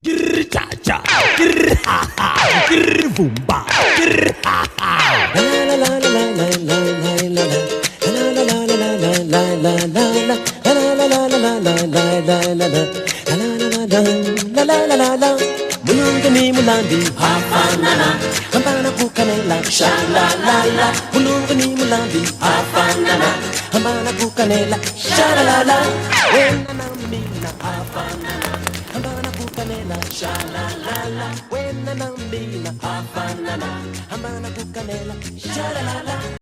Grr cha cha, grr ha ha, grr boom ba, grr ha ha. La la la la la la la la la. La la la la la la la la la. La la la la la la la la la la. La la la la la la. Mulungu ni mulandi hafanana, hambana kukanela sha la la la. Mulungu ni mulandi hafanana, hambana kukanela sha la la la. Wena na mina hafanana, hambana kukanela sha la la la. Wena na mina hafanana, hambana kukanela sha la la la.